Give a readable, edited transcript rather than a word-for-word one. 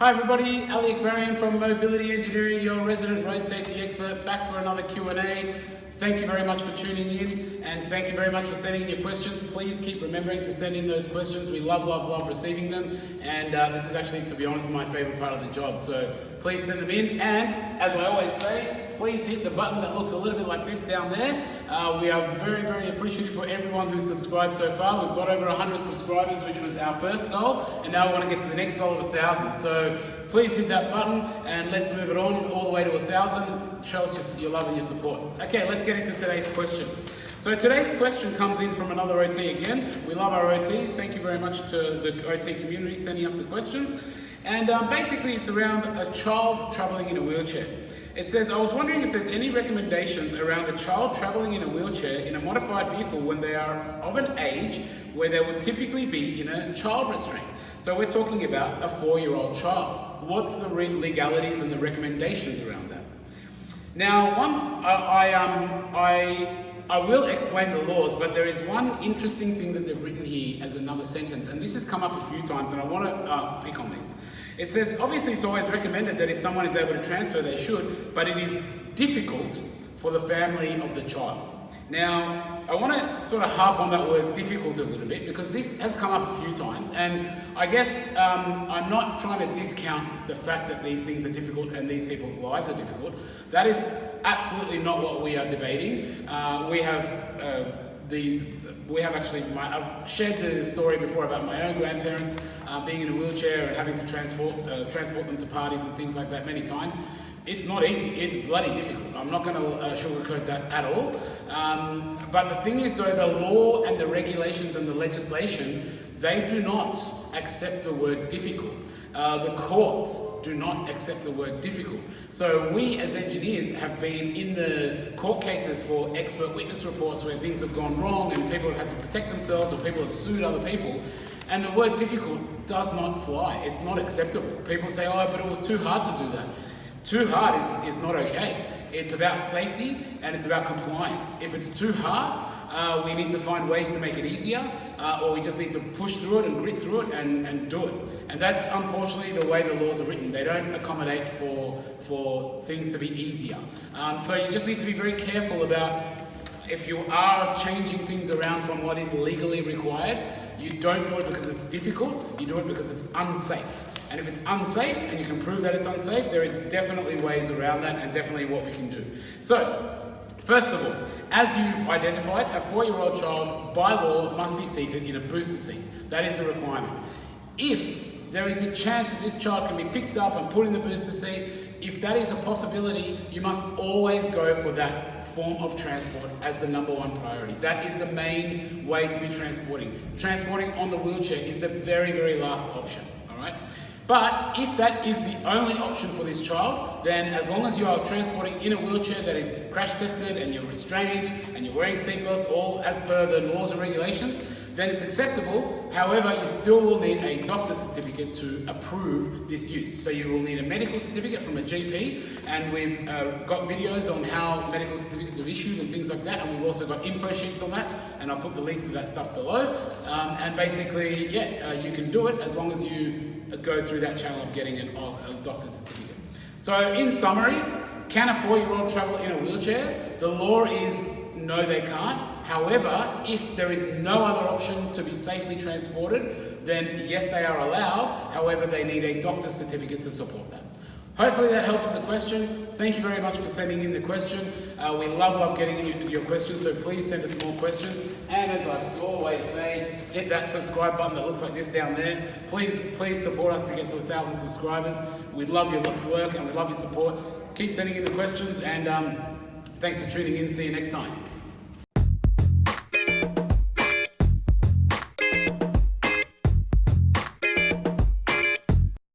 Hi everybody, Ali Akbarian from Mobility Engineering, your resident road safety expert, back for another Q&A. Thank you very much for tuning in, and thank you very much for sending in your questions. Please keep remembering to send in those questions. We love receiving them, and this is actually, to be honest, my favorite part of the job. So please send them in, and as I always say, please hit the button that looks a little bit like this down there. We are very appreciative for everyone who's subscribed so far. We've got over 100 subscribers, which was our first goal, and now we want to get to the next goal of 1,000. So please hit that button, and let's move it on all the way to 1,000. Show us your love and your support. Okay, let's get into today's question. So today's question comes in from another OT again. We love our OTs. Thank you very much to the OT community sending us the questions. And basically it's around a child traveling in a wheelchair. It says, I was wondering if there's any recommendations around a child traveling in a wheelchair in a modified vehicle when they are of an age where they would typically be in a child restraint. So we're talking about a 4-year-old child. What's the legalities and the recommendations around that? Now, I will explain the laws, but there is one interesting thing that they've written here as another sentence, and this has come up a few times, and I want to pick on this. It says, obviously it's always recommended that if someone is able to transfer, they should, but it is difficult for the family of the child. Now, I want to sort of harp on that word difficult a little bit, because this has come up a few times, and I guess I'm not trying to discount the fact that these things are difficult and these people's lives are difficult. That is absolutely not what we are debating. I've shared the story before about my own grandparents being in a wheelchair and having to transport them to parties and things like that many times. It's not easy, it's bloody difficult. I'm not going to sugarcoat that at all. But the thing is though, the law and the regulations and the legislation, they do not accept the word difficult. The courts do not accept the word difficult. So we as engineers have been in the court cases for expert witness reports where things have gone wrong and people have had to protect themselves or people have sued other people. And the word difficult does not fly. It's not acceptable. People say, oh, but it was too hard to do that. Too hard is not okay. It's about safety and it's about compliance. If it's too hard, we need to find ways to make it easier, or we just need to push through it and grit through it and do it. And that's unfortunately the way the laws are written. They don't accommodate for things to be easier. So you just need to be very careful about if you are changing things around from what is legally required. You don't do it because it's difficult, you do it because it's unsafe. And if it's unsafe, and you can prove that it's unsafe, there is definitely ways around that and definitely what we can do. So, first of all, as you've identified, a 4-year-old child, by law, must be seated in a booster seat. That is the requirement. If there is a chance that this child can be picked up and put in the booster seat, if that is a possibility, you must always go for that form of transport as the #1 priority. That is the main way to be transporting. Transporting on the wheelchair is the very last option, all right? But if that is the only option for this child, then as long as you are transporting in a wheelchair that is crash tested and you're restrained and you're wearing seatbelts, all as per the laws and regulations, then it's acceptable. However, you still will need a doctor's certificate to approve this use. So you will need a medical certificate from a GP, and we've got videos on how medical certificates are issued and things like that, and we've also got info sheets on that, and I'll put the links to that stuff below. And basically, you can do it as long as you go through that channel of getting a doctor's certificate. So in summary, can a 4-year-old travel in a wheelchair? The law is no, they can't. However, if there is no other option to be safely transported, then yes, they are allowed. However, they need a doctor's certificate to support that. Hopefully that helps with the question. Thank you very much for sending in the question. We love getting your questions, so please send us more questions. And as I always say, hit that subscribe button that looks like this down there. Please support us to get to 1,000 subscribers. We love your work and we love your support. Keep sending in the questions, and thanks for tuning in. See you next time.